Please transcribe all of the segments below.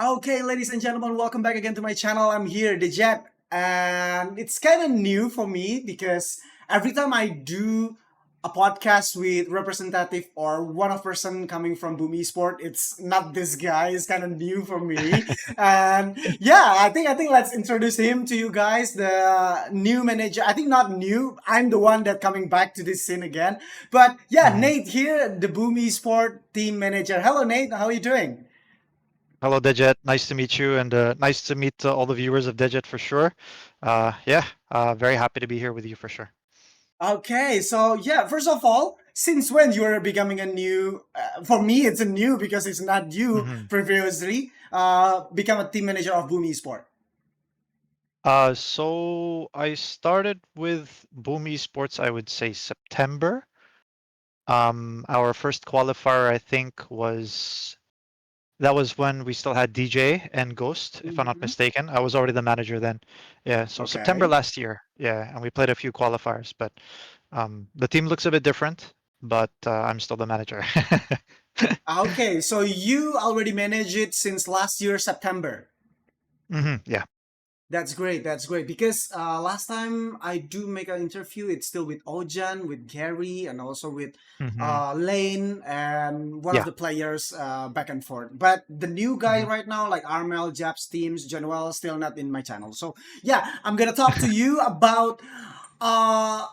Okay, ladies and gentlemen, welcome back again to my channel. I'm here, Dejet, and it's kind of new for me because every time I do a podcast with representative or one of person coming from Boom Esport, it's not this guy. It's kind of new for me, and yeah, I think let's introduce him to you guys. The new manager. I think not new. I'm the one that coming back to this scene again. But yeah, Mhm. Nate here, the Boom Esport team manager. Hello, Nate. How are you doing? Hello, Dejet. Nice to meet you, and nice to meet all the viewers of Dejet for sure. Yeah, very happy to be here with you for sure. Okay, so yeah, first of all, since when you are becoming a new, for me it's a new because it's not you hmm previously, become a team manager of Boom Esport. so I started with Boom Esports, I would say September. Our first qualifier, I think, that was when we still had DJ and Ghost, if I'm not Hmm. mistaken. I was already the manager then. Yeah, so September Okay. last year. Yeah, and we played a few qualifiers, but the team looks a bit different, but I'm still the manager. Okay, so you already manage it since last year, September. Yeah. That's great. That's great. Because last time I do make an interview, it's still with Ojan, with Gary, and also with hmm Lane and one of Yeah. the players back and forth. But the new guy hmm right now, like Armel, Japs, Teams, Januel, still not in my channel. So yeah, I'm gonna talk to you about uh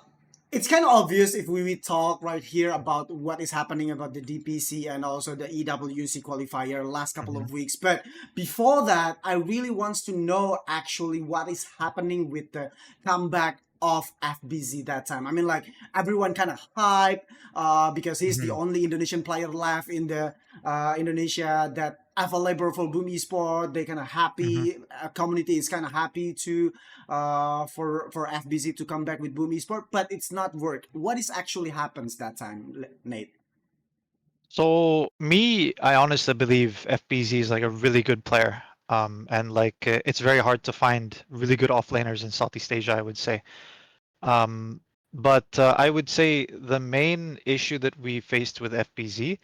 it's kind of obvious if we talk right here about what is happening about the DPC and also the EWC qualifier last couple hmm of weeks. But before that, I really wants to know actually what is happening with the comeback of FBZ that time. I mean, like everyone kind of hype because he's the hmm only Indonesian player left in the Indonesia that available for Boom Esport. They kind of hmm happy. Community is kind of happy to for FBZ to come back with Boom Esport, but it's not work. What is actually happens that time, Nate? So me, I honestly believe FBZ is like a really good player. And like it's very hard to find really good offlaners in Southeast Asia, I would say. Um, but I would say the main issue that we faced with FBZ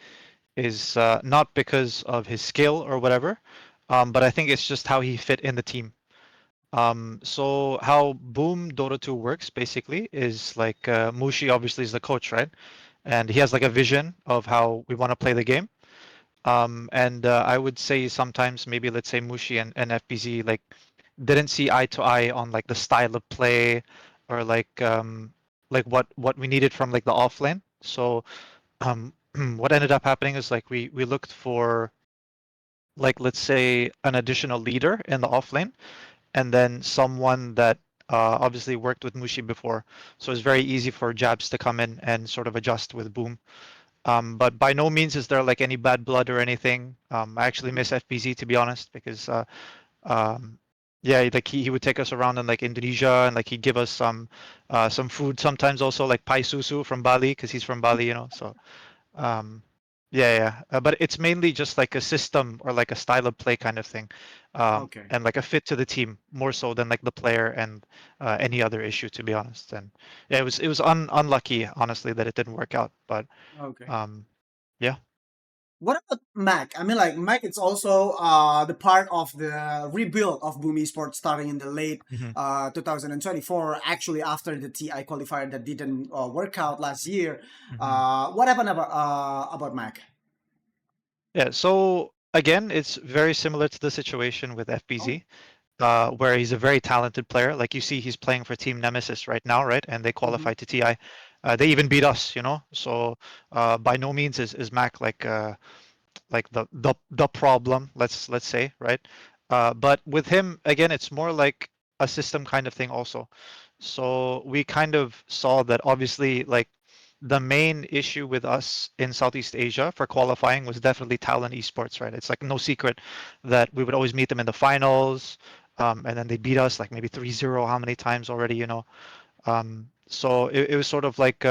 is not because of his skill or whatever, but I think it's just how he fit in the team. So how Boom Dota 2 works basically is like Mushi obviously is the coach, right? And he has like a vision of how we want to play the game. And I would say sometimes maybe let's say Mushi and FBZ like didn't see eye to eye on like the style of play or like what we needed from like the offlane. So um, what ended up happening is like we looked for like let's say an additional leader in the offlane and then someone that obviously worked with Mushi before. So it's very easy for Jabs to come in and sort of adjust with Boom. But by no means is there like any bad blood or anything. I actually miss FBZ to be honest because um, yeah, like he would take us around in like Indonesia and like he'd give us some food sometimes also like pai susu from Bali because he's from Bali, you know. So um, yeah. But it's mainly just like a system or like a style of play kind of thing, Okay, and like a fit to the team more so than like the player and any other issue, to be honest. And yeah, it was unlucky, honestly, that it didn't work out. But okay. um, yeah. What about Mac? I mean, like Mac, it's also the part of the rebuild of Boom Esports starting in the late hmm 2024. Actually, after the TI qualifier that didn't work out last year. hmm What happened about Mac? Yeah. So again, it's very similar to the situation with Oh. FBZ. Where he's a very talented player. Like you see, he's playing for Team Nemesis right now, right? And they Hmm. qualified to TI. They even beat us, you know. So by no means is Mac like the problem. Let's say, right? But with him again, it's more like a system kind of thing also. So we kind of saw that obviously like the main issue with us in Southeast Asia for qualifying was definitely Talon Esports, right? It's like no secret that we would always meet them in the finals, and then they beat us like maybe 3-0 how many times already, you know. So it was sort of like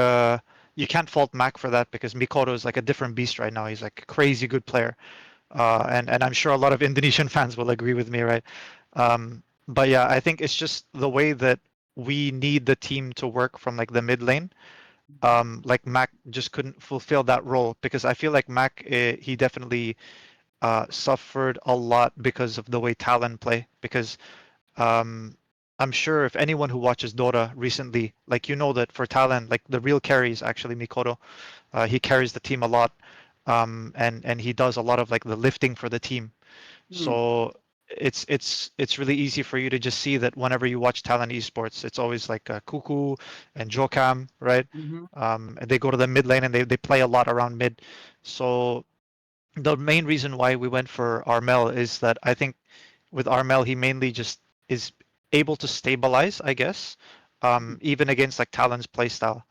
you can't fault Mac for that because Mikoto is like a different beast right now. He's like a crazy good player, and I'm sure a lot of Indonesian fans will agree with me, right? But yeah, I think it's just the way that we need the team to work from like the mid lane. Like Mac just couldn't fulfill that role because I feel like Mac he definitely suffered a lot because of the way Talon play. Because um, I'm sure if anyone who watches Dota recently, like you know that for Talon, like the real carry is actually Mikoto. He carries the team a lot, and he does a lot of like the lifting for the team. Mm, So it's really easy for you to just see that whenever you watch Talent Esports, it's always like Kuku and Jokam, right? mm-hmm, And they go to the mid lane and they play a lot around mid. So the main reason why we went for Armel is that I think with Armel he mainly just is able to stabilize, I guess, even against like Talon's playstyle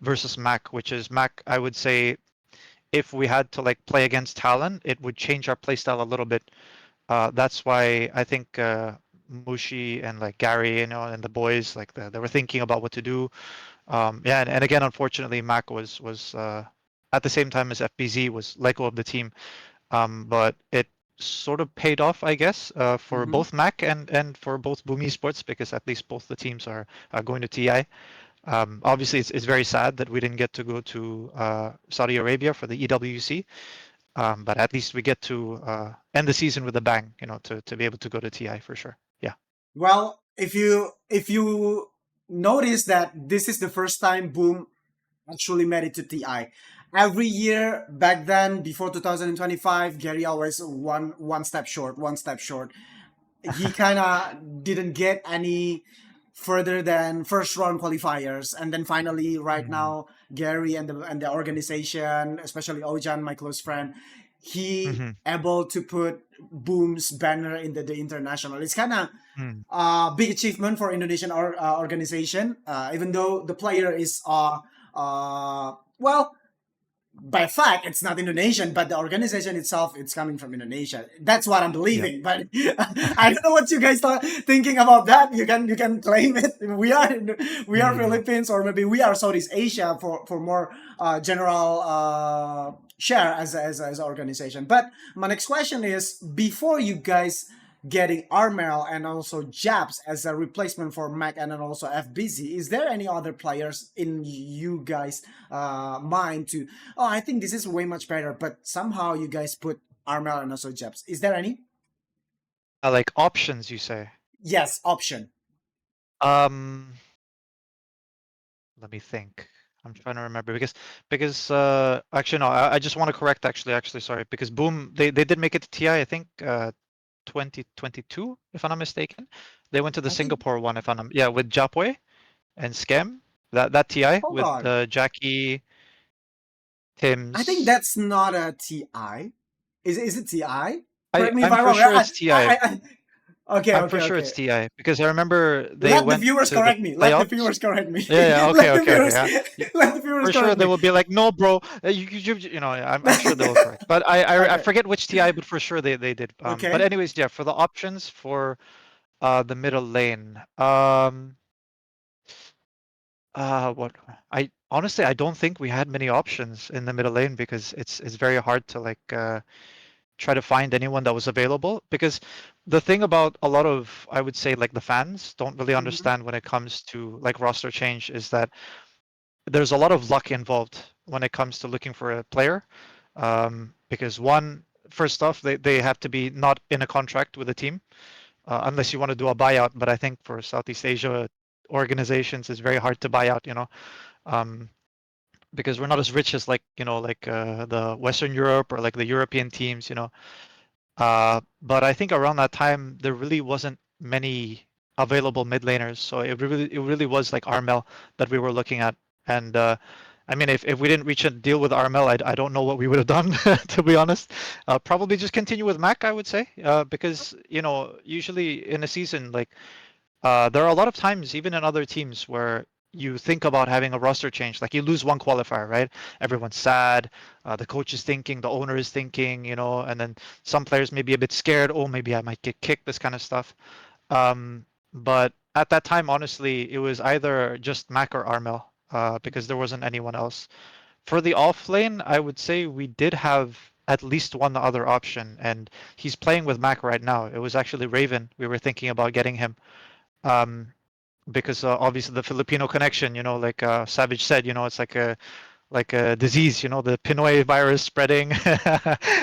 versus Mac, which is Mac. I would say if we had to like play against Talon, it would change our playstyle a little bit. That's why I think Mushi and like Gary, and the boys like they were thinking about what to do. Yeah, and again, unfortunately, Mac was at the same time as FBZ was let go of the team. But it sort of paid off, I guess, for mm-hmm. both Mac and for both Boom Esports because at least both the teams are going to TI. Obviously, it's very sad that we didn't get to go to Saudi Arabia for the EWC, but at least we get to end the season with a bang, to be able to go to TI for sure. Yeah. Well, if you notice that this is the first time Boom actually made it to TI. Every year back then, before 2025, Gary always one step short, one step short. He kind of didn't get any further than first round qualifiers, and then finally, right Hmm. now, Gary and the organization, especially Ojan, my close friend, he Hmm. able to put Boom's banner in the international. It's kind of Hmm. big achievement for Indonesian organization, even though the player is well, by fact it's not Indonesian, but the organization itself it's coming from Indonesia. That's what I'm Yeah. believing. But I don't know what you guys are thinking about that. You can claim it. We are Hmm. Philippines, or maybe we are Southeast Asia for more general share as an organization. But my next question is, before you guys getting Armel and also Japs as a replacement for Mac and then also FBZ, is there any other players in you guys mind to, oh, I think this is way much better, but somehow you guys put Armel and also Japs? Is there any? Like options, you say? Yes, option. Um, Let me think. I'm trying to remember because actually no, I just want to correct actually sorry because Boom they did make it to TI I think 2022 if I'm not mistaken. They went to the I think, Singapore one if I'm not, yeah, with Japwe and Scam, that TI hold with on. Jackie, I think Tim's. that's not a TI. Is it TI? I Correct me if I'm I'm for wrong. sure it's TI. Okay, I'm okay, for sure okay. it's TI because I remember they Let the went viewers to the correct me. Let the playoffs. viewers correct me. Yeah, yeah, okay, let the okay, okay, viewers yeah. let the viewers For sure correct they me. will be like, no, bro, I'm sure they will correct. But I Okay. forget which TI, but for sure they did. But Okay. anyways, yeah, for the options for the middle lane, what I honestly I don't think we had many options in the middle lane because it's very hard to like try to find anyone that was available because the thing about a lot of I would say like the fans don't really Mm-hmm. understand when it comes to like roster change is that there's a lot of luck involved when it comes to looking for a player. Because one, first off, they have to be not in a contract with a team, unless you want to do a buyout. But I think for Southeast Asia organizations, it's very hard to buy out, um, because we're not as rich as like, like the Western Europe or like the European teams, but I think around that time there really wasn't many available mid laners, so it really was like Armel that we were looking at. And I mean, if we didn't reach a deal with Armel, I don't know what we would have done to be honest. Probably just continue with Mac, I would say, because usually in a season like there are a lot of times, even in other teams, where you think about having a roster change. Like you lose one qualifier, right? Everyone's sad. The coach is thinking, the owner is thinking, and then some players may be a bit scared. Oh, maybe I might get kicked. This kind of stuff. But at that time, honestly, it was either just Mac or Armel, because there wasn't anyone else. For the off lane, I would say we did have at least one other option, and he's playing with Mac right now. It was actually Raven. We were thinking about getting him. Um, because obviously the Filipino connection, like Savage said, it's like like a disease, the Pinoy virus spreading.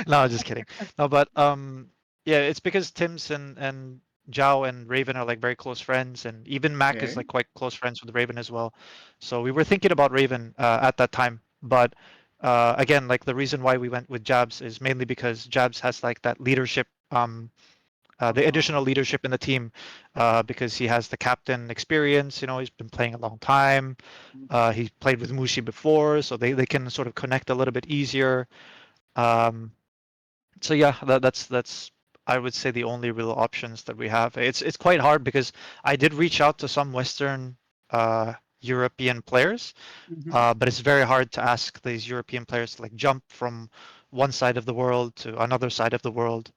No, just kidding. No, but yeah, it's because Tim's and Zhao and Raven are like very close friends, and even Mac is Okay. like quite close friends with Raven as well. So we were thinking about Raven at that time, but again, like the reason why we went with Jabs is mainly because Jabs has like that leadership, the Uh-huh. additional leadership in the team, because he has the captain experience. He's been playing a long time. He played with Mushi before, so they can sort of connect a little bit easier. Um, so yeah, that's I would say the only real options that we have. It's quite hard because I did reach out to some Western European players, Mhm. but it's very hard to ask these European players to like jump from one side of the world to another side of the world.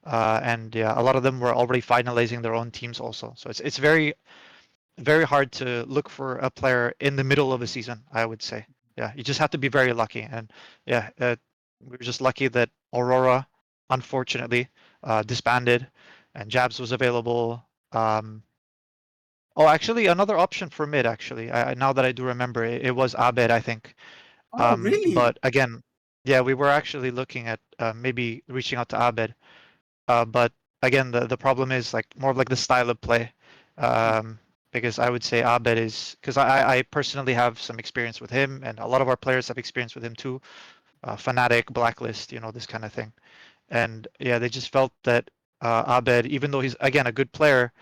And yeah, a lot of them were already finalizing their own teams also. So it's very hard to look for a player in the middle of a season, I would say. Yeah, you just have to be very lucky. And yeah, we were just lucky that Aurora, unfortunately, disbanded, and Jabs was available. Um, oh, actually, another option for mid. Actually, now that I do remember, it was Abed, I think. Oh, really? But again, yeah, we were actually looking at maybe reaching out to Abed. But again, the problem is like more of like the style of play. Um, because I would say Abed is because I personally have some experience with him, and a lot of our players have experience with him too. Fnatic, Blacklist, this kind of thing. And yeah, they just felt that Abed, even though he's again a good player,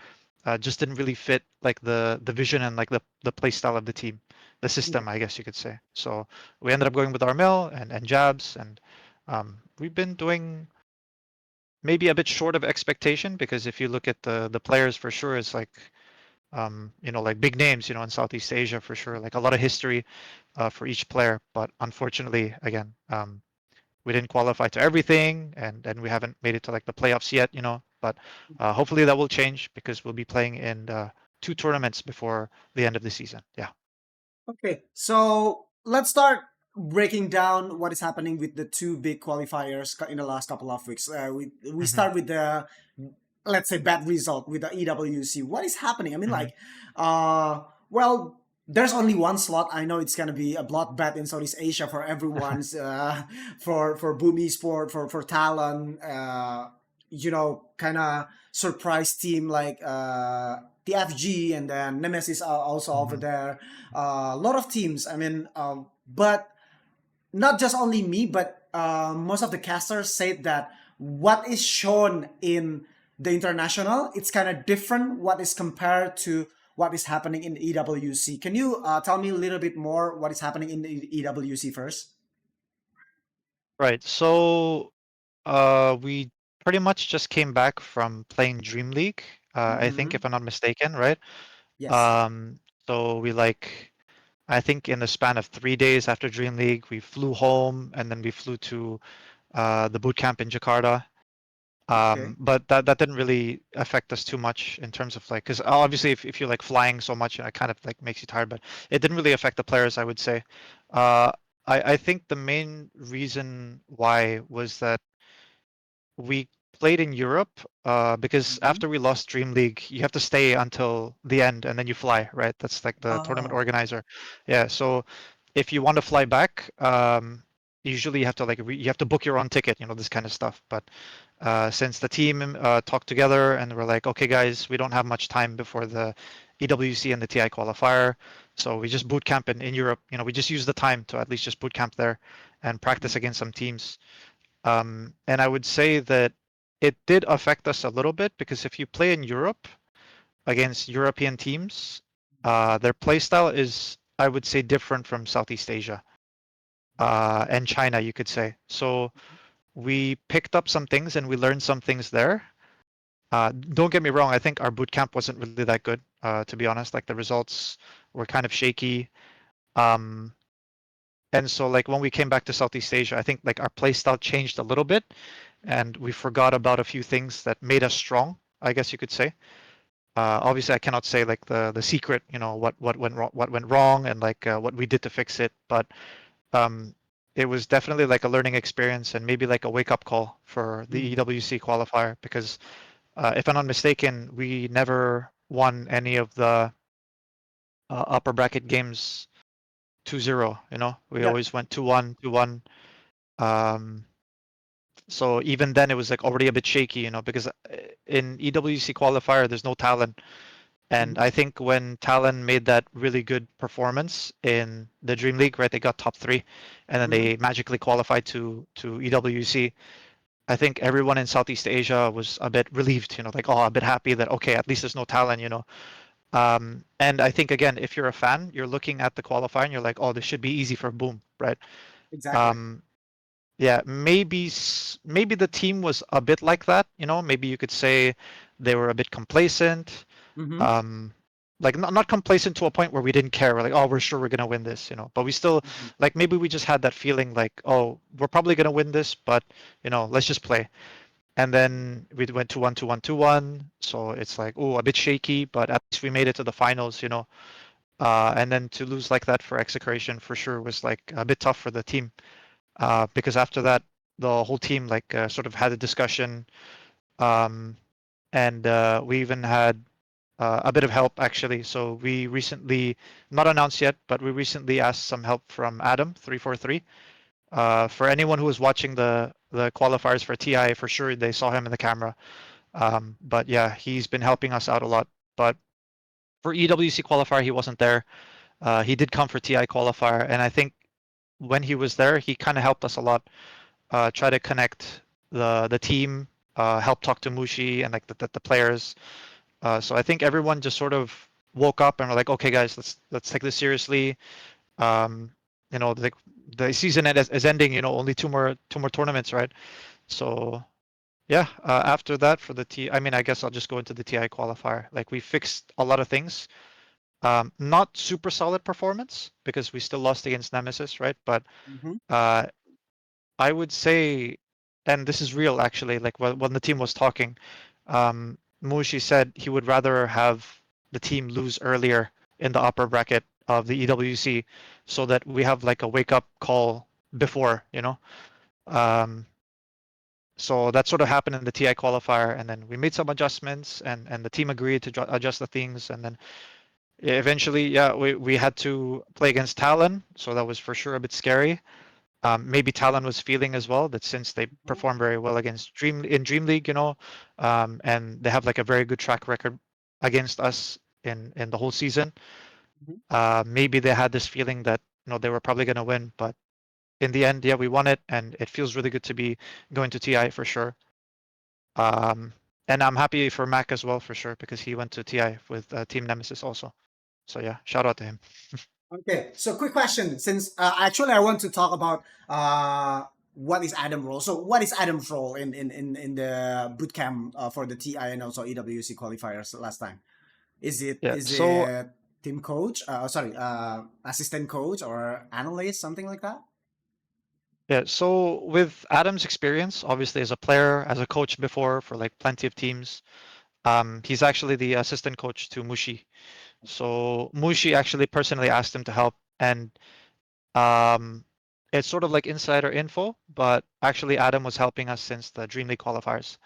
just didn't really fit like the vision and like the play style of the team, the system, I guess you could say. So we ended up going with Armel and Jabs, and we've been doing maybe a bit short of expectation because if you look at the players for sure, it's like like big names, in Southeast Asia for sure, like a lot of history for each player. But unfortunately, again, we didn't qualify to everything, and we haven't made it to like the playoffs yet, But hopefully that will change because we'll be playing in two tournaments before the end of the season. Yeah. Okay, so let's start breaking down what is happening with the two big qualifiers in the last couple of weeks. We hmm start with the, let's say, bad result with the EWC. What is happening? I mean, hmm like, well, there's only one slot. I know it's gonna be a bloodbath in Southeast Asia for everyone's, for Boom Esport, for Talon, kind of surprise team like the FG, and then Nemesis are also over hmm there. A lot of teams. I mean, but not just only me, but most of the casters said that what is shown in the international, it's kind of different. What is compared to what is happening in the EWC? Can you tell me a little bit more what is happening in the EWC first? Right. So we pretty much just came back from playing Dream League, I think, Mm-hmm. if I'm not mistaken, right? Yes. Um, so I think in the span of 3 days after Dream League, we flew home and then we flew to the boot camp in Jakarta. Okay. But that didn't really affect us too much in terms of like, because obviously if you're like flying so much, it kind of like makes you tired, but it didn't really affect the players, I would say. Uh, I think the main reason why was that we played in Europe because Mm-hmm. after we lost Dream League, you have to stay until the end and then you fly, right? That's like the tournament Oh. organizer. Yeah, so if you want to fly back, usually you have to like you have to book your own ticket, this kind of stuff. But since the team talked together and we're like, okay, guys, we don't have much time before the EWC and the TI qualifier, so we just boot camp in Europe. We just use the time to at least just boot camp there and practice against some teams. And I would say that it did affect us a little bit because if you play in Europe against European teams, their play style is, I would say, different from Southeast Asia and China, you could say. So we picked up some things and we learned some things there. Don't get me wrong, I think our boot camp wasn't really that good, to be honest. Like the results were kind of shaky. Um, and so like when we came back to Southeast Asia, I think like our play style changed a little bit and we forgot about a few things that made us strong, I guess you could say. Obviously, I cannot say like the secret, what went wrong, and like what we did to fix it. But um, it was definitely like a learning experience and maybe like a wake up call for the Mm-hmm. EWC qualifier because if I'm not mistaken, we never won any of the upper bracket games 2-0. We Yep. always went 2-1, 2-1. Um, so even then it was like already a bit shaky, because in EWC qualifier there's no talent. And Mhm. I think when Talon made that really good performance in the Dream League, right, they got top three, and then Mhm. they magically qualified to EWC. I think everyone in Southeast Asia was a bit relieved, like, oh, a bit happy that okay, at least there's no Talon. And I think again, if you're a fan, you're looking at the qualifier and you're like, oh, this should be easy for Boom, right? Exactly. Um, yeah, maybe the team was a bit like that. Maybe you could say they were a bit complacent, Mhm. um like not complacent to a point where we didn't care. We're like, oh, we're sure we're gonna win this, but we still, Mhm. like, maybe we just had that feeling like, oh, we're probably gonna win this, but let's just play. And then we went to 1-1, 2-1, so it's like, oh, a bit shaky, but at least we made it to the finals. And then to lose like that for execration for sure was like a bit tough for the team, because after that the whole team like sort of had a discussion, um and we even had a bit of help actually. So we recently, not announced yet, but we recently asked some help from Adam 343. For anyone who was watching the qualifiers for TI, for sure they saw him in the camera. But yeah, he's been helping us out a lot. But for EWC qualifier, he wasn't there. He did come for TI qualifier, and I think when he was there, he kind of helped us a lot. Try to connect the team, help talk to Mushi and like the players. So I think everyone just sort of woke up and were like, okay, guys, let's take this seriously. Um, the season is ending. Only two more tournaments, right? So yeah, after that for the T, I mean, I guess I'll just go into the TI qualifier. Like we fixed a lot of things. Not super solid performance because we still lost against Nemesis, right? But Mhm. uh, I would say, and this is real actually, like when the team was talking, Mushi said he would rather have the team lose earlier in the upper bracket of the EWC so that we have like a wake up call before, Um, so that sort of happened in the TI qualifier, and then we made some adjustments, and the team agreed to adjust the things, and then eventually, yeah, we had to play against Talon, so that was for sure a bit scary. Maybe Talon was feeling as well that since they Mhm. performed very well against Dream League, and they have like a very good track record against us in the whole season. Mhm. Maybe they had this feeling that they were probably going to win, but in the end, yeah, we won it, and it feels really good to be going to TI for sure. Um, and I'm happy for Mac as well for sure because he went to TI with Team Nemesis also. So yeah, shout out to him. Okay, so quick question. Since actually I want to talk about what is Adam's role. So what is Adam's role in the boot camp for the TI and also EWC qualifiers last time? Is it Yeah. is So it team coach? Sorry, assistant coach or analyst, something like that? yeah, so with Adam's experience, obviously as a player, as a coach before for like plenty of teams, he's actually the assistant coach to Mushi. So Mushi actually personally asked him to help, and um, it's sort of like insider info, but actually Adam was helping us since the Dream League qualifiers.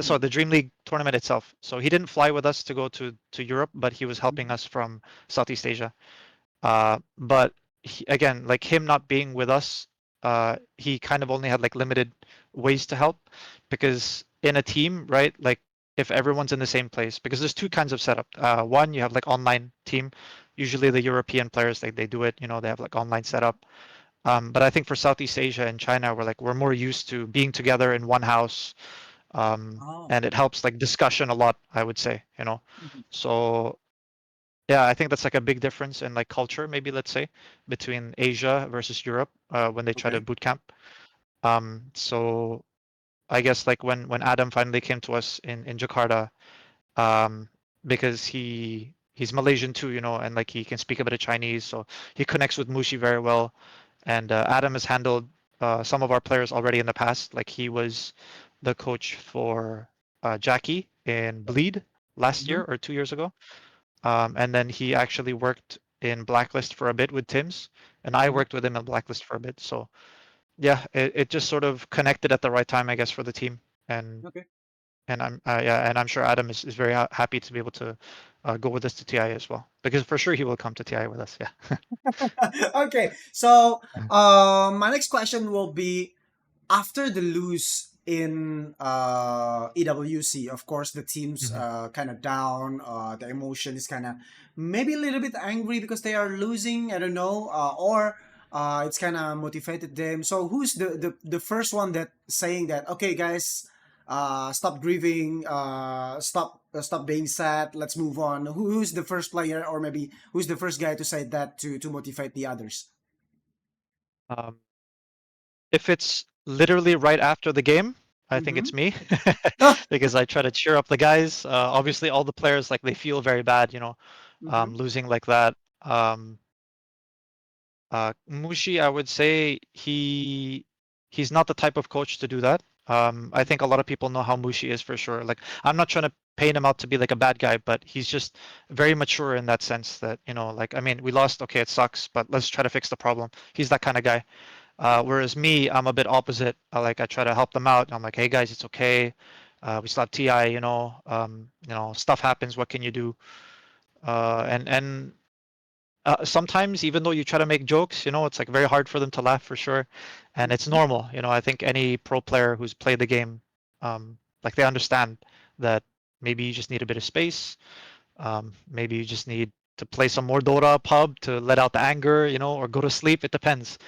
So Mm. the Dream League tournament itself. So he didn't fly with us to go to Europe, but he was helping Mhm. us from Southeast Asia. But again, like him not being with us, he kind of only had like limited ways to help because in a team, right? Like if everyone's in the same place, because there's two kinds of setup. One, you have like online team. Usually the European players, they do it, they have like online setup. But I think for Southeast Asia and China, we're more used to being together in one house, Oh. and it helps like discussion a lot, I would say. Mhm. So yeah, I think that's like a big difference in like culture, maybe let's say, between Asia versus Europe when they try to Okay. boot camp. So I guess like when Adam finally came to us in Jakarta, um, because he's Malaysian too, and like he can speak a bit of Chinese, so he connects with Mushi very well. And Adam has handled some of our players already in the past. Like he was the coach for Jackie in Bleed last Mhm. year or 2 years ago. And then he actually worked in Blacklist for a bit with Tim's, and I Mhm. worked with him in Blacklist for a bit. So yeah, it just sort of connected at the right time, I guess, for the team. And Okay. and I'm sure Adam is very happy to be able to go with us to TI as well, because for sure he will come to TI with us. Yeah. Okay, so my next question will be after the lose in EWC, of course, the team's Mhm. kind of down. The emotion is kind of maybe a little bit angry because they are losing. I don't know, or it's kind of motivated them. So who's the first one that saying that? Okay, guys, stop grieving. Stop being sad. Let's move on. Who's the first player, or maybe who's the first guy to say that to motivate the others? Um, if it's literally right after the game, I think Mm-hmm. it's me because I try to cheer up the guys. Obviously, all the players like they feel very bad, Mm-hmm. losing like that. Um, Mushi, I would say he's not the type of coach to do that. I think a lot of people know how Mushi is for sure. Like I'm not trying to paint him out to be like a bad guy, but he's just very mature in that sense that, like I mean, we lost, okay, it sucks, but let's try to fix the problem. He's that kind of guy. Whereas me, I'm a bit opposite. I try to help them out. I'm like, hey guys, it's okay. We still have TI, stuff happens. What can you do? And sometimes, even though you try to make jokes, it's like very hard for them to laugh for sure, and it's Mm-hmm. normal. I think any pro player who's played the game, like they understand that maybe you just need a bit of space. Maybe you just need to play some more Dota pub to let out the anger, or go to sleep. It depends.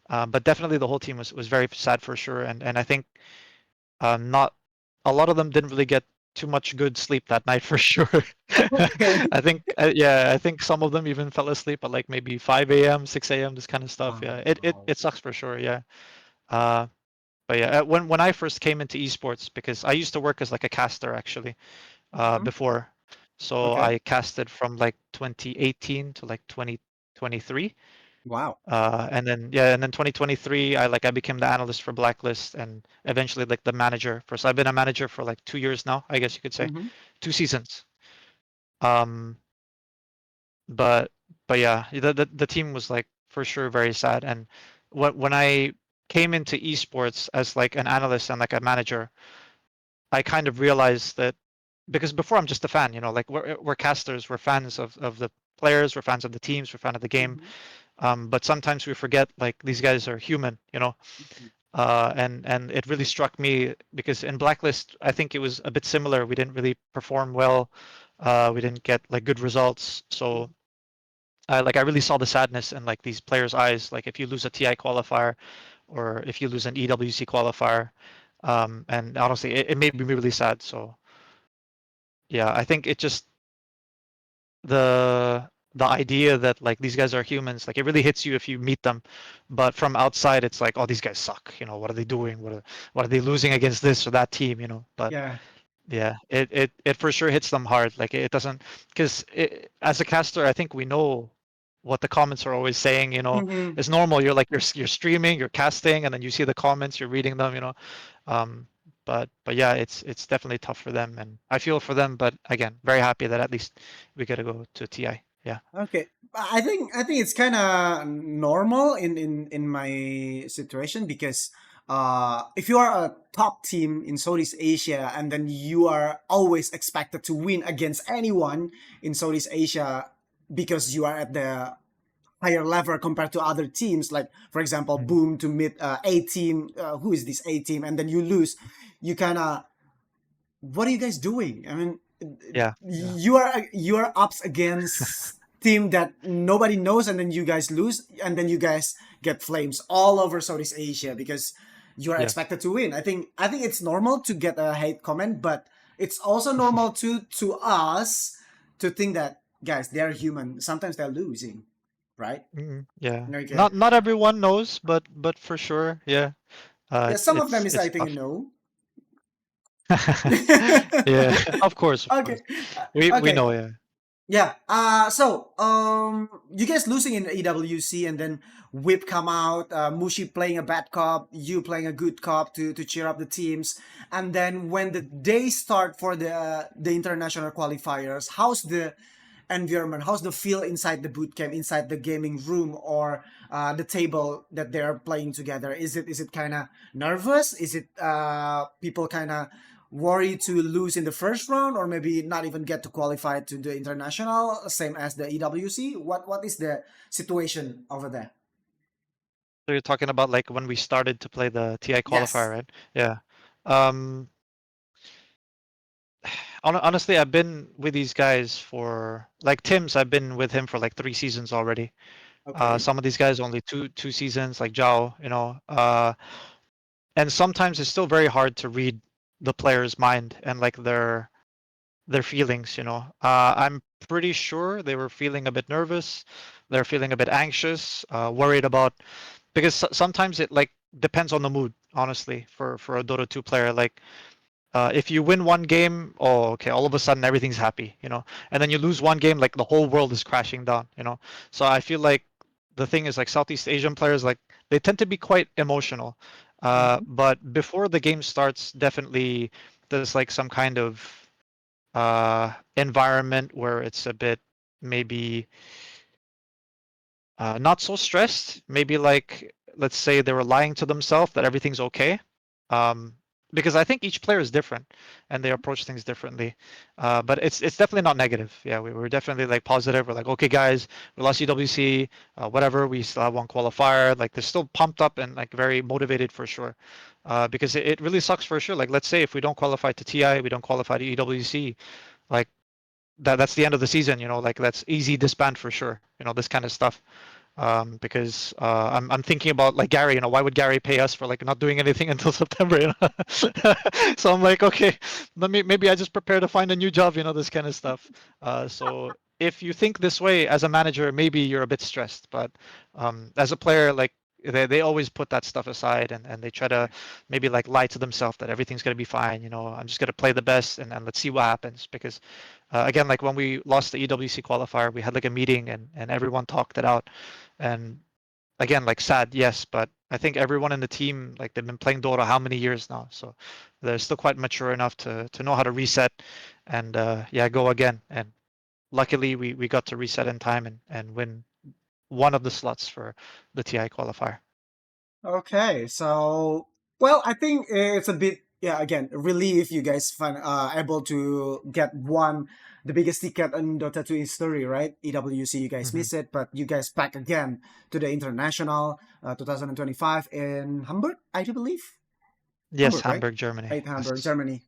But definitely the whole team was very sad for sure, and I think not a lot of them didn't really get too much good sleep that night for sure. Okay. I think some of them even fell asleep at like maybe 5 a.m., 6 a.m., this kind of stuff. Yeah, it sucks for sure. Yeah. Uh, but yeah, when I first came into esports, because I used to work as like a caster actually Mhm. before, so Okay. I casted from like 2018 to like 2023. Wow. And then 2023, I became the analyst for Blacklist and eventually like the manager for. So I've been a manager for like 2 years now, I guess you could say, Mm-hmm. 2 seasons. Um, but but yeah, the team was like for sure very sad. And when I came into esports as like an analyst and like a manager, I kind of realized that because before I'm just a fan, like we're casters, we're fans of the players, we're fans of the teams, we're fan of the game. Mm-hmm. But sometimes we forget like these guys are human. And it really struck me because in Blacklist, I think it was a bit similar. We didn't really perform well. We didn't get like good results. So I really saw the sadness in like these players' eyes. Like if you lose a TI qualifier or if you lose an EWC qualifier, and honestly, it made me really sad. So yeah, I think it just the idea that like these guys are humans, like it really hits you if you meet them, but from outside it's like, oh, these guys suck. What are they doing? What are they losing against this or that team? But Yeah. yeah, it for sure hits them hard. Like it doesn't, because as a caster, I think we know what the comments are always saying. Mm-hmm. It's normal. You're streaming, you're casting, and then you see the comments, you're reading them. Um, but yeah, it's definitely tough for them, and I feel for them. But again, very happy that at least we get to go to TI. Yeah. Okay. I think it's kind of normal in my situation because if you are a top team in Southeast Asia and then you are always expected to win against anyone in Southeast Asia because you are at the higher level compared to other teams, like for example Mhm. Boom to meet A team, who is this A team, and then you lose, you kind of, what are you guys doing? I mean, Yeah. Yeah. you are up against team that nobody knows, and then you guys lose, and then you guys get flames all over Southeast Asia because you are Yes. expected to win. I think it's normal to get a hate comment, but it's also normal to us to think that guys, they're human. Sometimes they're losing, right? Yeah. Okay. Not everyone knows, but for sure, yeah. Yeah, It's some of them it's is I it's think tough. no. Yeah, of course, of Okay. course. We Okay. know, yeah. Yeah. So you guys losing in EWC, and then Whip come out, Mushi playing a bad cop, you playing a good cop to cheer up the teams, and then when the day start for the international qualifiers, how's the environment? How's the feel inside the boot camp, inside the gaming room, or the table that they're playing together? Is it kind of nervous? Is it people kind of worry to lose in the first round, or maybe not even get to qualify to the international, same as the EWC? What is the situation over there? So you're talking about like when we started to play the TI qualifier, Yes. right? Yeah. Um, Honestly, I've been with these guys for like Tim's. I've been with him for like 3 seasons already. Okay. Some of these guys only two seasons, like Zhao, you know. And sometimes it's still very hard to read the player's mind and like their feelings, you know. I'm pretty sure they were feeling a bit nervous. They're feeling a bit anxious, worried about because sometimes it like depends on the mood, honestly, for a Dota 2 player. Like if you win one game, oh, okay, all of a sudden everything's happy, you know, and then you lose one game, like the whole world is crashing down, you know. So I feel like the thing is like Southeast Asian players, like they tend to be quite emotional. Mhm. But before the game starts, definitely there's like some kind of environment where it's a bit maybe not so stressed. Maybe like let's say they were lying to themselves that everything's okay. Um, because I think each player is different and they approach things differently. But it's definitely not negative. Yeah, we were definitely like positive. We're like, okay, guys, we lost UWC, whatever. We still have one qualifier. Like they're still pumped up and like very motivated for sure. Because it really sucks for sure. Like let's say if we don't qualify to TI, we don't qualify to EWC, like that's the end of the season. You know, like that's easy disband for sure. You know, this kind of stuff because I'm thinking about like Gary, you know, why would Gary pay us for like not doing anything until September, you know? So I'm like, okay, maybe I just prepare to find a new job, you know, this kind of stuff. So if you think this way as a manager, maybe you're a bit stressed, but as a player, like they always put that stuff aside and they try to maybe like lie to themselves that everything's gonna be fine, you know, I'm just gonna play the best and let's see what happens because again, like when we lost the EWC qualifier, we had like a meeting and everyone talked it out. And again, like sad, yes, but I think everyone in the team, like they've been playing Dota how many years now, so they're still quite mature enough to know how to reset and yeah, go again. And luckily, we got to reset in time and win one of the slots for the TI qualifier. Okay, so well, I think it's a bit, yeah, again, relief you guys find able to get one the biggest ticket in Dota 2 history, right? EWC, you guys Hmm. miss it, but you guys back again to the international 2025 in Hamburg, I do believe. Yes, Hamburg, right? Hamburg, Germany. Right, Hamburg, Yes. Germany.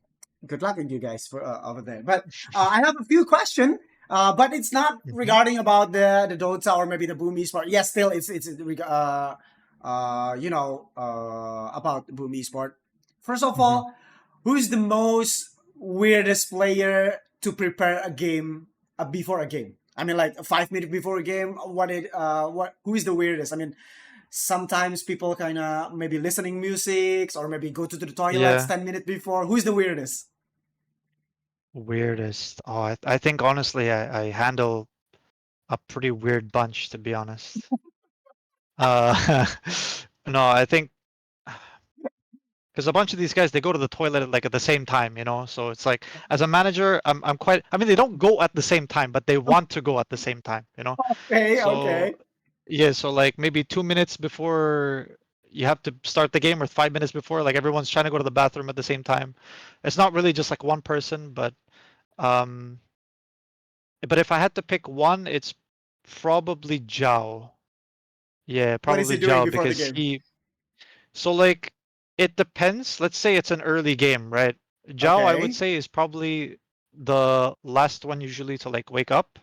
Good luck with you guys for over there. But I have a few questions, but it's not Hmm. regarding about the Dota or maybe the Boom Esport. Yes, still it's about Boom Esport. First of Hmm. all, who's the most weirdest player to prepare a game before a game? I mean, like 5 minutes before a game. What? Who is the weirdest? I mean, sometimes people kind of maybe listening music or maybe go to the toilets Yeah, 10 minutes before. Who's the weirdest? weirdest. Oh, I think honestly, I handle a pretty weird bunch, to be honest. Uh, no, I think because a bunch of these guys they go to the toilet like at the same time, you know. So it's like as a manager, I'm quite. I mean, they don't go at the same time, but they want to go at the same time, you know. Okay, So okay, yeah, so like maybe 2 minutes before you have to start the game, or 5 minutes before, like everyone's trying to go to the bathroom at the same time. It's not really just like one person, um, but if I had to pick one, it's probably Zhao. Yeah, what is he probably doing Zhao before the because game? he so like it depends. Let's say it's an early game, right? Zhao, I would Okay, say, is probably the last one usually to like wake up.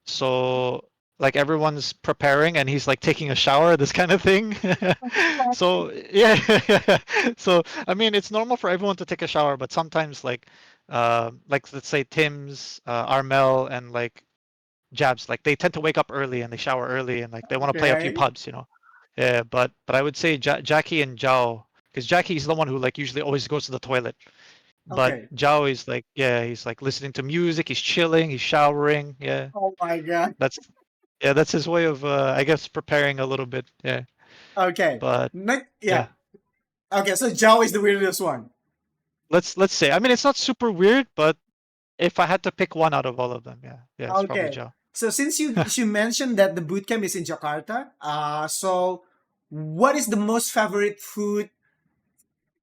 So like everyone's preparing and he's like taking a shower, this kind of thing. So yeah, so I mean it's normal for everyone to take a shower, but sometimes like let's say Tim's, Armel, and like Jabs, like they tend to wake up early and they shower early and like they want to play a few okay, pubs, you know. Yeah, but I would say Jackie and Zhao, because Jackie's the one who like usually always goes to the toilet, but okay. Zhao is like yeah, he's like listening to music, he's chilling, he's showering. Yeah, Oh my god. that's that's his way of I guess preparing a little bit. Yeah, Okay, but yeah. yeah, Okay, so Joe is the weirdest one. let's say I mean it's not super weird, but if I had to pick one out of all of them, yeah, it's probably Okay, Zhao. so since you mentioned that the boot camp is in Jakarta, so what is the most favorite food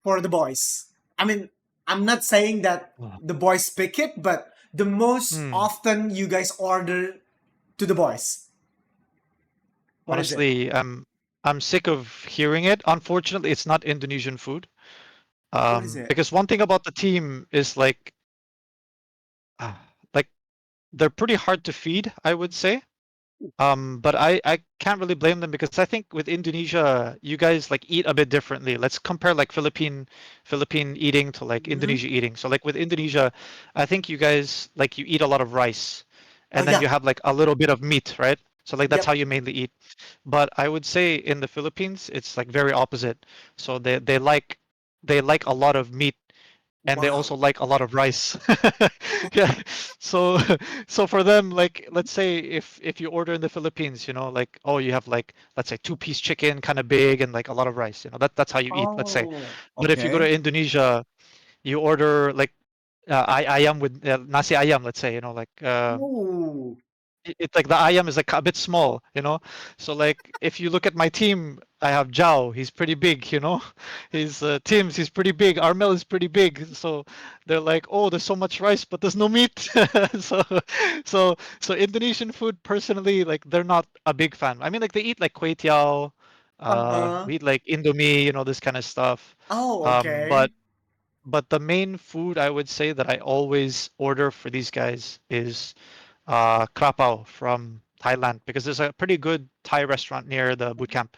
for the boys? I mean, I'm not saying that Oh. the boys pick it, but the most Hmm. often you guys order to the boys. What is it? Honestly, I'm sick of hearing it. Unfortunately, it's not Indonesian food. What is it? Because one thing about the team is uh, like they're pretty hard to feed, I would say. But I can't really blame them because I think with Indonesia, you guys like eat a bit differently. Let's compare like Philippine eating to like Mm-hmm. Indonesia eating. So like with Indonesia, I think you guys like you eat a lot of rice, Oh and then you yeah. have like a little bit of meat, right? So like that's how Yep. you mainly eat. But I would say in the Philippines, it's like very opposite. So they like a lot of meat and they also Wow. like a lot of rice. Yeah. So so for them, like let's say if you order in the Philippines, like oh you have like let's say two-piece chicken kind of big and like a lot of rice, that's how you eat, let's say. Oh. But if you go to Okay. Indonesia, you order like ayam with nasi ayam, let's say, like Oh. it's like the ayam is like a bit small, so like if you look at my team, I have Jao, he's pretty big, his Tim's, he's pretty big, Armel is pretty big, so they're like, oh, there's so much rice but there's no meat. so so Indonesian food, personally, like they're not a big fan. I mean, like they eat like kway teow, Uh-huh. we eat like indomie, this kind of stuff. Oh, um okay. but but the main food I would say that I always order for these guys is krapao from Thailand, because there's a pretty good Thai restaurant near the boot camp.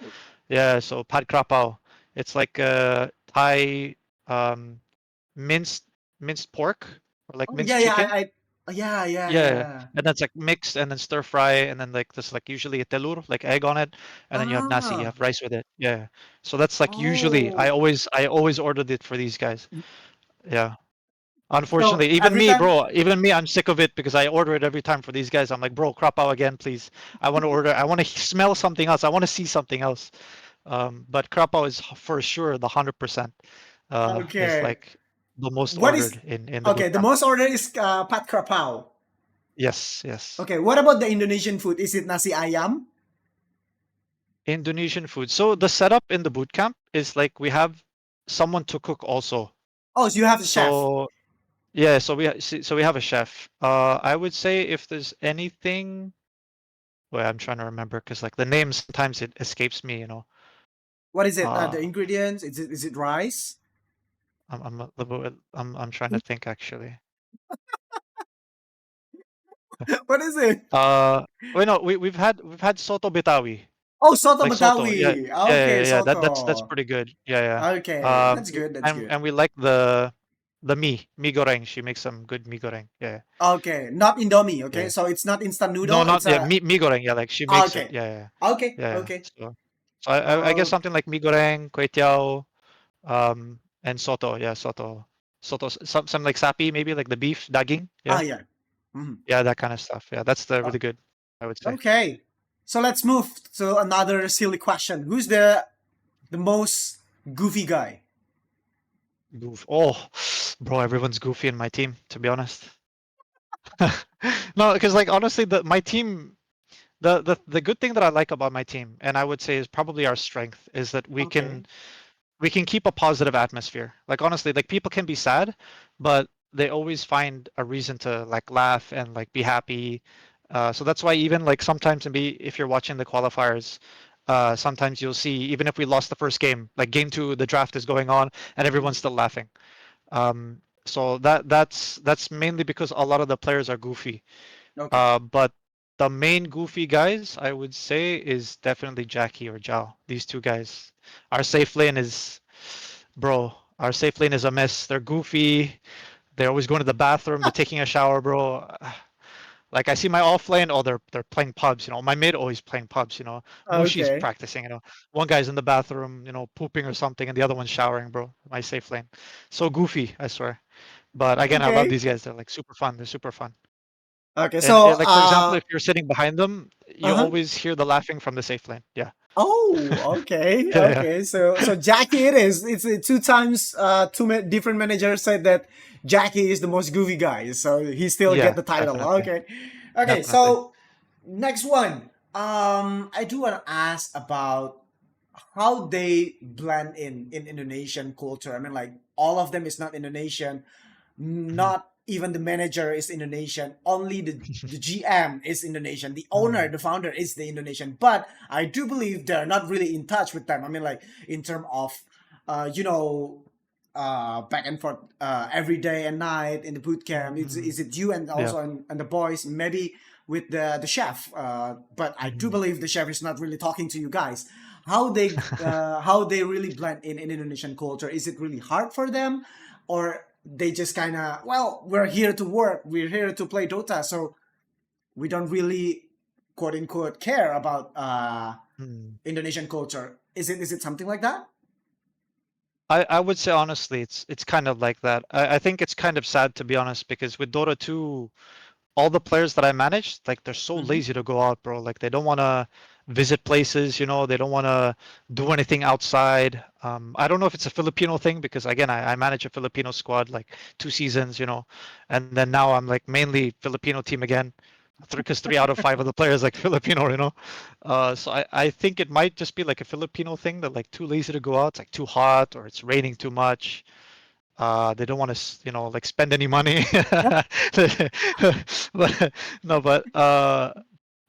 Yeah, so pad krapao. It's like Thai um, minced minced pork or like Oh minced yeah, yeah, chicken. yeah, yeah, Yeah, yeah. and that's like mixed and then stir fry and then like there's like usually a telur, like egg on it, and then you have nasi, you Ah. have rice with it. Yeah. So that's like usually I Oh. always I always ordered it for these guys. Yeah. So Unfortunately, even every me, time. bro, even me, I'm sick of it because I order it every time for these guys. I'm like, bro, crop out again, please. I want to order. I want to smell something else. I want to see something else. But crop out is for sure the 100% is Okay. like the most What is ordered in the boot okay? The camp. most order is pat krapao. Yes, yes. Okay. What about the Indonesian food? Is it nasi ayam? Indonesian food. So the setup in the boot camp is like we have someone to cook also. Oh, so you have a chef. So yeah, so we have a chef. I would say if there's anything. Wait, I'm trying to remember because like the name sometimes it escapes me. What is it? The Uh, ingredients? Is it rice? I'm a little bit, I'm trying to think actually. What is it? Wait, no, we've had soto betawi, Oh, soto like soto. Yeah, betawi. yeah, Okay, yeah, yeah. That's soto. pretty good. Yeah, Okay, yeah. that's good. That's good. And we like the mi goreng. She makes some good mi goreng. Yeah, Okay, not Indomie. Okay, yeah. so it's not instant No, noodle. not It's yeah, a mi goreng. Yeah, like she makes it. okay. Yeah, yeah, Okay, yeah, yeah. okay. So I guess something like mi goreng, kway teow, and soto. Yeah, soto. Soto, some like sapi, maybe like the beef daging. Yeah, Yeah. Mhm. yeah, that kind of stuff. Yeah, that's the Uh, really good, I would say. okay, so let's move to another silly question. Who's the most goofy guy? Goof. Oh, bro, everyone's goofy in my team, to be honest. No, because like honestly, my team, the good thing that I like about my team, and I would say is probably our strength, is that we Okay. can we can keep a positive atmosphere. Like honestly, like people can be sad, but they always find a reason to like laugh and like be happy. So that's why even like sometimes maybe if you're watching the qualifiers, sometimes you'll see even if we lost the first game, like game two, the draft is going on and everyone's Mhm. still laughing. So that's mainly because a lot of the players are goofy. Okay. But the main goofy guys, I would say, is definitely Jackie or Zhao. These two guys. Our safe lane is, bro. Our safe lane is a mess. They're goofy. They're always going to the bathroom. They're taking a shower, bro. Like I see my off lane, oh, they're playing pubs. My mid always playing pubs. Mushi's Okay. practicing. One guy's in the bathroom, pooping or something, and the other one's showering, bro. My safe lane. So goofy, I swear. But again, I love Okay. these guys. They're like super fun. They're super fun. Okay. And So like for example, if you're sitting behind them, you uh-huh. always hear the laughing from the safe lane. Yeah. Oh, okay, Yeah, yeah. okay. So Jackie, it is. It's two times. Different managers said that Jackie is the most goofy guy, so he still get Yeah, the title. definitely. Okay, okay. Definitely. So next one. I do want to ask about how they blend in Indonesian culture. I mean, like all of them is not Indonesian. Mhm. Not even the manager is Indonesian. Only the GM is Indonesian. The owner, Mhm. the founder is the Indonesian. But I do believe they're not really in touch with them. I mean, like in terms of, you know, back and forth every day and night in the boot camp. Mhm. Is it you and Yeah. also and the boys maybe with the chef? But I do Mhm. believe the chef is not really talking to you guys. How they really blend in Indonesian culture? Is it really hard for them, or they just kind of, well, we're here to work, we're here to play Dota, so we don't really quote unquote care about Mhm. Indonesian culture. Is it something like that? I would say honestly, it's kind of like that. I think it's kind of sad to be honest, because with Dota 2, all the players that I manage, like they're so Mm-hmm. lazy to go out, bro. Like they don't want to visit places, they don't want to do anything outside. I don't know if it's a Filipino thing because again, I manage a Filipino squad like 2 seasons, and then now I'm like mainly Filipino team again, because 3 out of 5 of the players like Filipino. So I think it might just be like a Filipino thing that like too lazy to go out. It's like too hot or it's raining too much. They don't want to, like spend any money. But no, but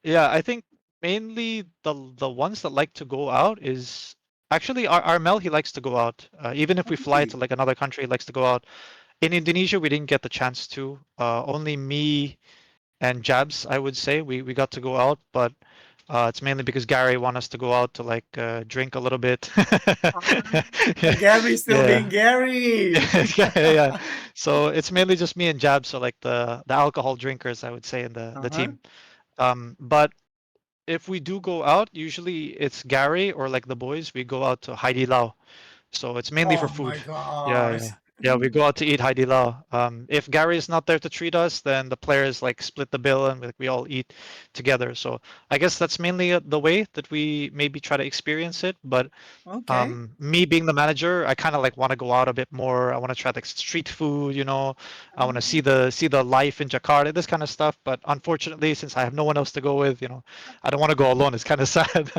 yeah, I think mainly the ones that like to go out is actually our Mel. He likes to go out. Even if we fly to Really? like another country, he likes to go out. In Indonesia, we didn't get the chance to. Only me and Jabs, I would say, we got to go out, but it's mainly because Gary want us to go out to like drink a little bit. Gary still being Yeah. Gary. Yeah, yeah, yeah. So it's mainly just me and Jab, so like the alcohol drinkers, I would say, in the Uh-huh. team. But if we do go out, usually it's Gary or like the boys. We go out to Heidi Lao. So it's mainly for Oh food. my Yeah, gosh. yeah. Yeah, we go out to eat Heidi Lao. If Gary is not there to treat us, then the players like split the bill and we all eat together. So I guess that's mainly the way that we maybe try to experience it. But Okay. me being the manager, I kind of like want to go out a bit more. I want to try like street food, I want to see the life in Jakarta, this kind of stuff. But unfortunately, since I have no one else to go with, I don't want to go alone. It's kind of sad.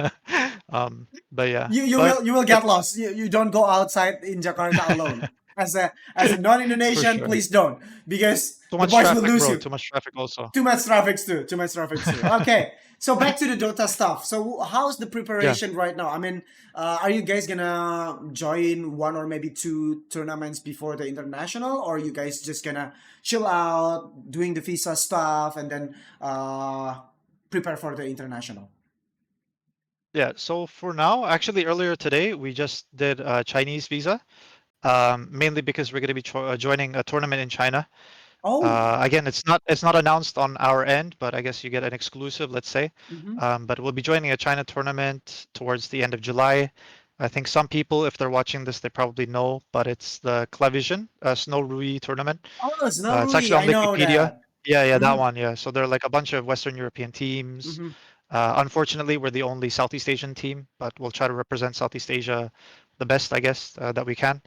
But yeah, but You will get it's lost. You don't go outside in Jakarta alone. As a for non-Indonesian, sure. please don't, because Too the much boys will traffic, lose bro. you. Too much traffic also. Too much traffic too. Too much traffic too. Okay. So back to the Dota stuff. So how's the Yeah. preparation right now? I mean, are you guys gonna join one or maybe two tournaments before the international, or are you guys just gonna chill out, doing the visa stuff, and then prepare for the international? Yeah. So for now, actually earlier today, we just did a Chinese visa, mainly because we're going to be joining a tournament in China. Oh. Again, it's not announced on our end, but I guess you get an exclusive, let's say. Mm-hmm. But we'll be joining a China tournament towards the end of July. I think some people, if they're watching this, they probably know, but it's the Clavision Snow Rui tournament. Oh, Snow It's actually Rui. on I know Wikipedia. that. Yeah, yeah, that Mm-hmm. one. Yeah. So they're like a bunch of Western European teams. Mm-hmm. Unfortunately, we're the only Southeast Asian team, but we'll try to represent Southeast Asia the best, I guess, that we can.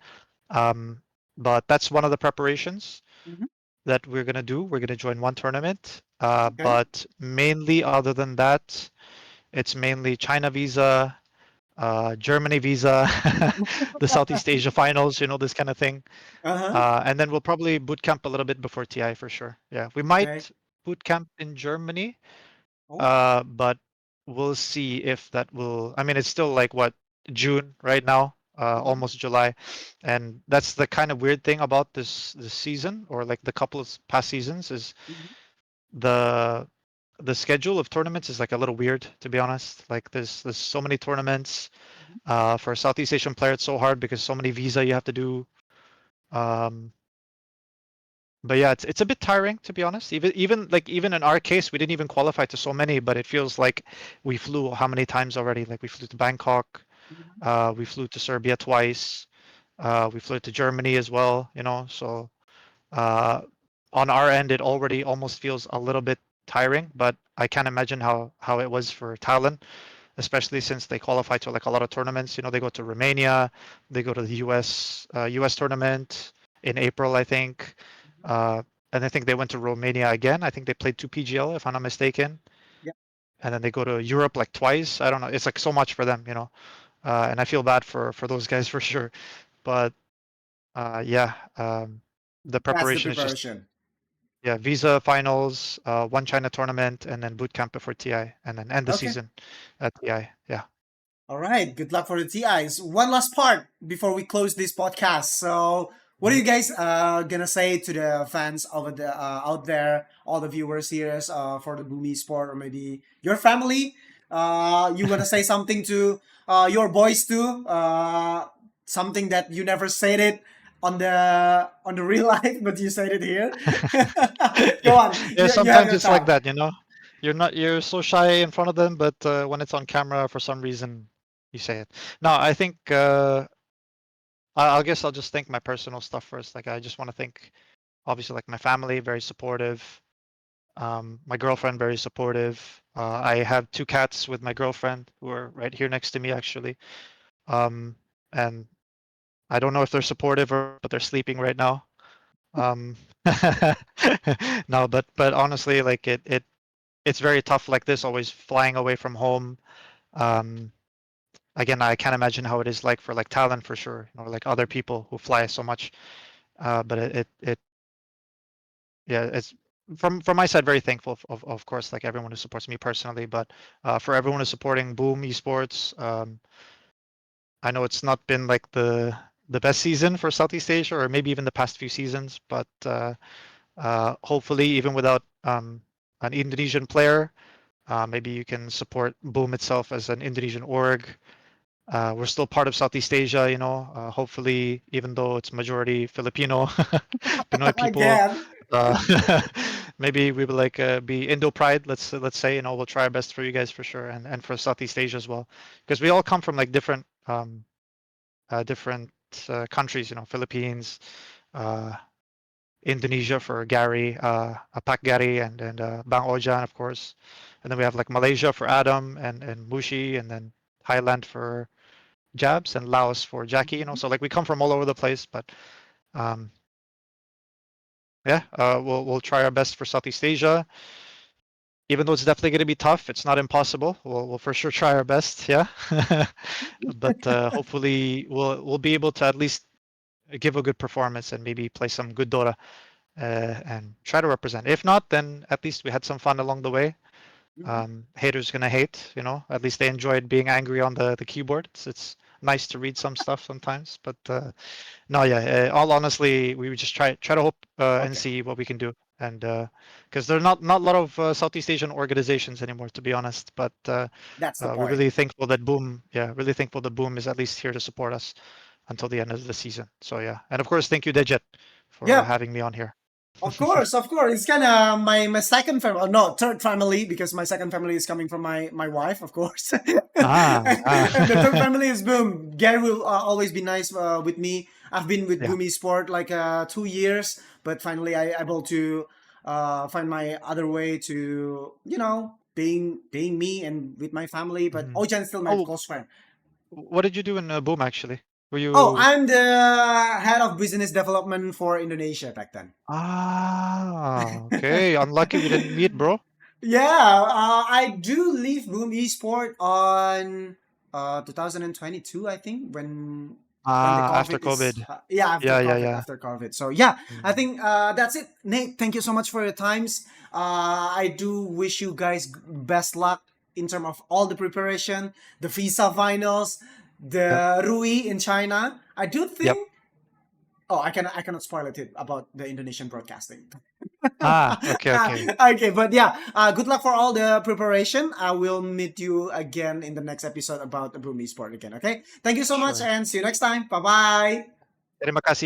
Um, but that's one of the preparations Mm-hmm. that we're gonna do. We're gonna join one tournament, Okay. but mainly, other than that, it's mainly China visa, Germany visa, the Southeast Asia finals, this kind of thing. Uh-huh. And then we'll probably boot camp a little bit before TI for sure. Yeah, we Okay. might boot camp in Germany, Oh. but we'll see if that will. I mean, it's still like what, June right now, Uh-huh. almost July, and that's the kind of weird thing about this season, or like the couple of past seasons, is Mm-hmm. the the schedule of tournaments is like a little weird, to be honest. Like there's so many tournaments. For a Southeast Asian player, it's so hard because so many visa you have to do. Um, but yeah, it's a bit tiring, to be honest. Even in our case, we didn't even qualify to so many, but it feels like we flew how many times already? Like we flew to Bangkok, Mm-hmm. we flew to Serbia twice, we flew to Germany as well. So uh, on our end, it already almost feels a little bit tiring. But I can't imagine how it was for Thailand, especially since they qualify to like a lot of tournaments. They go to Romania, they go to the US tournament in April, I think. Uh, and I think they went to Romania again. I think they played 2 PGL, if I'm not mistaken. Yeah. And then they go to Europe like twice. I don't know. It's like so much for them. And I feel bad for those guys for sure. But Yeah. The That's the preparation is just preparation. yeah, visa finals, one China tournament, and then boot camp before TI, and then end the Okay. season at TI. Yeah. All right. Good luck for the TIs. One last part before we close this podcast. So, what are Mhm. you guys gonna say to the fans over the out there, all the viewers here for the Boomy Sport, or maybe your family? You wanna say something to your boys too? Something that you never said it on the real life, but you said it here. Go Yeah, on. yeah. You have Sometimes your it's like time. that, you know. You're so shy in front of them, but when it's on camera, for some reason, you say it. No, I think I guess I'll just thank my personal stuff first. Like I just want to thank obviously like my family, very supportive. My girlfriend, very supportive. I have two cats with my girlfriend who are right here next to me actually. Um, and I don't know if they're supportive or but they're sleeping right now. Um, no, but honestly, like it's very tough like this, always flying away from home. Um, again, I can't imagine how it is like for like talent for sure, you know, like other people who fly so much. But it yeah, it's from my side very thankful of course like everyone who supports me personally, but for everyone who's supporting Boom Esports, I know it's not been like the best season for Southeast Asia or maybe even the past few seasons, but hopefully even without an Indonesian player, maybe you can support Boom itself as an Indonesian org. We're still part of Southeast Asia, you know. Hopefully, even though it's majority Filipino, Pinoy people, Again. uh, maybe we will like be Indo Pride. Let's say, you know, we'll try our best for you guys for sure, and for Southeast Asia as well, because we all come from like different countries, you know, Philippines, uh, Indonesia for Gary, Apak Gary, and Bang Ojan, of course, and then we have like Malaysia for Adam and Mushi, and then Thailand for Jabs and Laos for Jackie, you know. So like we come from all over the place, but um, yeah, we'll try our best for Southeast Asia. Even though it's definitely going to be tough, it's not impossible. We'll for sure try our best, yeah. But hopefully we'll be able to at least give a good performance and maybe play some good Dota and try to represent. If not, then at least we had some fun along the way. Haters gonna hate, you know. At least they enjoyed being angry on the keyboard. It's nice to read some stuff sometimes, but no, yeah. All honestly, we would just try to hope and Okay. see what we can do, and because there are not a lot of Southeast Asian organizations anymore, to be honest. But That's the we're point. really thankful that Boom, yeah, really thankful that Boom is at least here to support us until the end of the season. So yeah, and of course, thank you, Dejet, for Yep. having me on here. Of course, of course. It's kind of my second family, no, third family, because my second family is coming from my wife, of course. Ah, And the third ah. family is Boom. Gary will always be nice with me. I've been with Yeah. Boomy Sport like 2 years, but finally I able to find my other way to being me and with my family. But Mhm. Ojan is still my Oh, close friend. what did you do in Boom actually? Were Oh, you? I'm the head of business development for Indonesia back then. Ah, okay. Unlucky we didn't meet, bro. Yeah, I do leave Boom Esport on 2022, I think, when the Ah, after COVID is COVID. yeah, after Yeah, yeah, COVID, yeah. after COVID. So yeah, I Mm. think that's it. Nate, thank you so much for your times. I do wish you guys best luck in terms of all the preparation, the visa finals, Yep. the Rui in China. I do Yep. think. Oh, I cannot spoil it about the Indonesian broadcasting. Ah, okay, okay. Okay, but yeah, good luck for all the preparation. I will meet you again in the next episode about the Boom Esport again. Okay, thank you so much, Sure. and see you next time. Bye bye. Terima kasih.